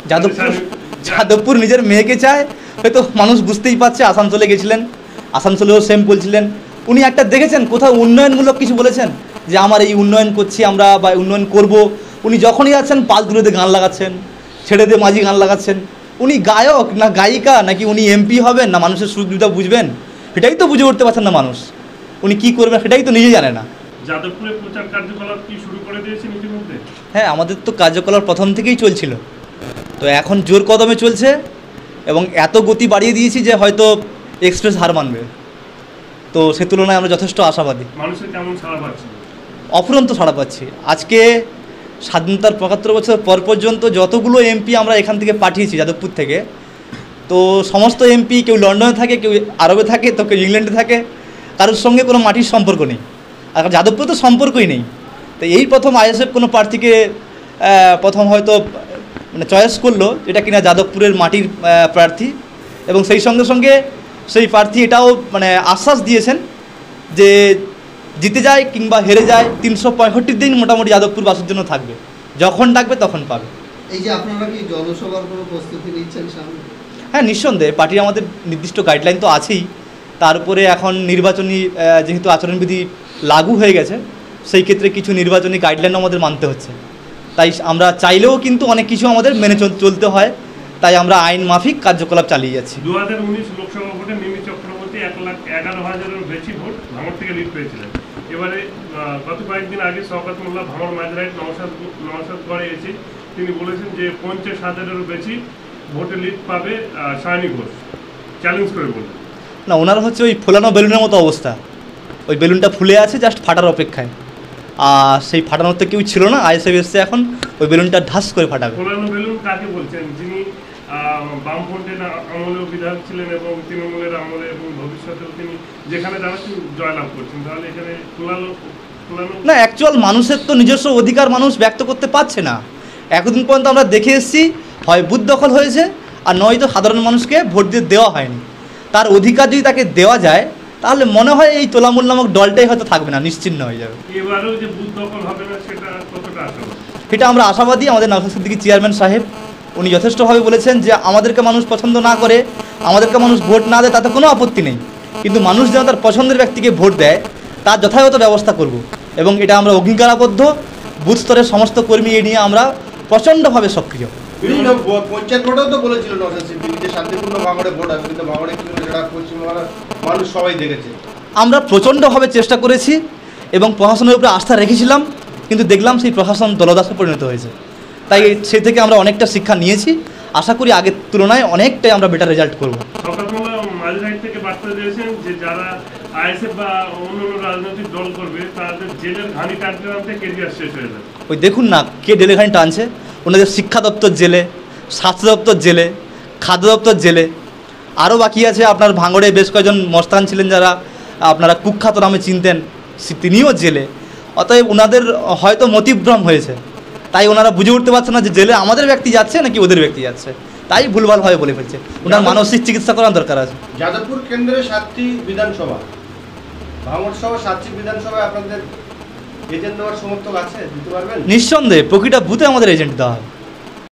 যাদবপুর নিজের মেয়েকে চায়, হয়তো মানুষ বুঝতেই পারছে। আসানসোলে গেছিলেন, আসানসোলেও সেম বলছিলেন। উনি একটা দেখেছেন কোথাও উন্নয়নমূলক কিছু বলেছেন যে আমার এই উন্নয়ন করছি আমরা বা উন্নয়ন করব? উনি যখনই যাচ্ছেন পালতুলোতে গান লাগাচ্ছেন, ছেড়ে দিয়ে মাঝি গান লাগাচ্ছেন। উনি গায়ক না গায়িকা, নাকি উনি এমপি হবেন, না মানুষের সুখ দুটা বুঝবেন, সেটাই তো বুঝে উঠতে পারছেন না মানুষ। উনি কী করবেন সেটাই তো নিজে জানে না। যাদবপুরে প্রচার কার্যকলাপ কি শুরু করে দিয়েছেন ইতিমধ্যে? হ্যাঁ, আমাদের তো কার্যকলাপ প্রথম থেকেই চলছিল, তো এখন জোর কদমে চলছে এবং এত গতি বাড়িয়ে দিয়েছি যে হয়তো এক্সপ্রেস হার মানবে। তো সে তুলনায় আমরা যথেষ্ট আশাবাদী। মানুষের কেমন সাড়া পাচ্ছে? অফুরন্ত সাড়া পাচ্ছি। আজকে স্বাধীনতার ৭৫ বছর পর পর্যন্ত যতগুলো এমপি আমরা এখান থেকে পাঠিয়েছি যাদবপুর থেকে, তো সমস্ত এমপি কেউ লন্ডনে থাকে, কেউ আরবে থাকে, তো কেউ ইংল্যান্ডে থাকে, কারোর সঙ্গে কোনো মাটির সম্পর্ক নেই। আর যাদবপুর তো সম্পর্কই নেই। তো এই প্রথম আইএসএফ কোনো প্রার্থীকে প্রথম হয়তো মানে চয়েস করলো যেটা কিনা যাদবপুরের মাটির প্রার্থী, এবং সেই সঙ্গে সঙ্গে সেই প্রার্থী এটাও মানে আশ্বাস দিয়েছেন যে জিতে যায় কিংবা হেরে যায় ৩৬৫ দিন মোটামুটি যাদবপুরবাসীর জন্য থাকবে, যখন ডাকবে তখন পাবে। এই যে আপনারা কি জনসভার কোনো প্রস্তুতি নিচ্ছেন সামনে? হ্যাঁ, নিঃসন্দেহে পার্টির আমাদের নির্দিষ্ট গাইডলাইন তো আছেই, তার উপরে এখন নির্বাচনী যেহেতু আচরণবিধি লাগু হয়ে গেছে, সেই ক্ষেত্রে কিছু নির্বাচনী গাইডলাইনও আমাদের মানতে হচ্ছে। তাই আমরা চাইলেও কিন্তু অনেক কিছু আমাদের মেনে চলতে হয়, তাই আমরা আইন মাফিক কার্যকলাপ চালিয়ে যাচ্ছি। 2019 লোকসভা ভোটে মিমি চক্রবর্তী 1,11,000-এর বেশি ভোট ভাঙড় থেকে লিড পেয়েছিলেন। এবারে গত কয়েকদিন আগে শওকত মোল্লা ভাঙড় মাঝরাইট নওশাদগড়ে এসে তিনি বলেছেন যে 50,000-এরও বেশি ভোটে লিড পাবে সায়নী ঘোষ, চ্যালেঞ্জ করে বললেন। না, ওনার হচ্ছে ওই ফোলানো বেলুনের মতো অবস্থা, ওই বেলুনটা ফুলে আছে জাস্ট ফাটার অপেক্ষায়, আর সেই ফাটানোর তো কেউ ছিল না। আইএসএফ এসছে এখন ওই বেলুনটা ঢাস করে ফাটাবে। ফোলানো বেলুন কাকে বলছেন? যিনি বামফ্রন্টের আমলেও বিধায়ক ছিলেন এবং তৃণমূলের আমলে এবং ভবিষ্যতেও তিনি যেখানে যাচ্ছেন জয়লাভ করছেন, তাহলে এখানে ফোলানো না, অ্যাকচুয়াল মানুষের তো নিজস্ব অধিকার মানুষ ব্যক্ত করতে পারছে না। এতদিন পর্যন্ত আমরা দেখে এসেছি হয় বুথ দখল হয়েছে, আর নয়তো সাধারণ মানুষকে ভোট দিয়ে দেওয়া হয়নি। তার অধিকার যদি তাকে দেওয়া যায় তাহলে মনে হয় এই তোলামূল নামক দলটাই হয়তো থাকবে না, নিশ্চিহ্ন হয়ে যাবে। এবারেও যে বুথ দখল হবে না সেটা কতটা আশাবাদী? এটা আমরা আশাবাদী। আমাদের নওশাদ সিদ্দিকী চেয়ারম্যান সাহেব উনি যথেষ্টভাবে বলেছেন যে আমাদেরকে মানুষ পছন্দ না করে, আমাদেরকে মানুষ ভোট না দেয় তাতে কোনো আপত্তি নেই, কিন্তু মানুষ যেন তার পছন্দের ব্যক্তিকে ভোট দেয় তার যথাযথ ব্যবস্থা করব, এবং এটা আমরা অঙ্গীকারাবদ্ধ। বুথ স্তরের সমস্ত কর্মী এ নিয়ে আমরা প্রচণ্ডভাবে সক্রিয়। বিভিন্ন পঞ্চায়েত ভোটেও তো বলেছিল নওশাদ সিদ্দিকী যে শান্তিপূর্ণ ভাঙড়ে ভোট হবে, কিন্তু ভাঙড়ে কি হলো সেটা পশ্চিমবাংলার মানুষ সবাই দেখেছে। আমরা প্রচণ্ডভাবে চেষ্টা করেছি এবং প্রশাসনের উপরে আস্থা রেখেছিলাম, কিন্তু দেখলাম সেই প্রশাসন দলদাসে পরিণত হয়েছে। তাই সে থেকে আমরা অনেকটা শিক্ষা নিয়েছি। আশা করি আগের তুলনায় অনেকটাই আমরা বেটার রেজাল্ট করব। শওকত মোল্লা মাঝরাইট থেকে বার্তা দিয়েছেন যে যারা আইএসএফ বা অন্যান্য রাজনৈতিক দল করবে তাদের জেলের ঘানি টানতে টানতে কেরিয়ার শেষ হয়ে যাবে। ওই দেখুন না কে জেলে ঘানি টানছে। ওনাদের শিক্ষা দপ্তর জেলে, স্বাস্থ্য দপ্তর জেলে, খাদ্য দপ্তর জেলে, আরও বাকি আছে। আপনার ভাঙড়ে বেশ কয়েকজন মস্তান ছিলেন যারা আপনারা কুখ্যাত নামে চিনতেন, তিনিও জেলে। অতএব ওনাদের হয়তো মতিভ্রম হয়েছে, তাই ওনারা বুঝে উঠতে পারছে না যে জেলে আমাদের ব্যক্তি যাচ্ছে নাকি ওদের ব্যক্তি যাচ্ছে, তাই ভুলভালভাবে বলে ফেলছে। ওনার মানসিক চিকিৎসা করার দরকার আছে। যাদবপুর কেন্দ্রে 7টি বিধানসভা, ভাঙড় সহ 7টি বিধানসভায় আপনাদের এজেন্ট দেওয়ার সমর্থক আছে, দিতে পারবেন? নিঃসন্দেহে প্রতিটা বুথে আমাদের এজেন্ট দেওয়া হবে।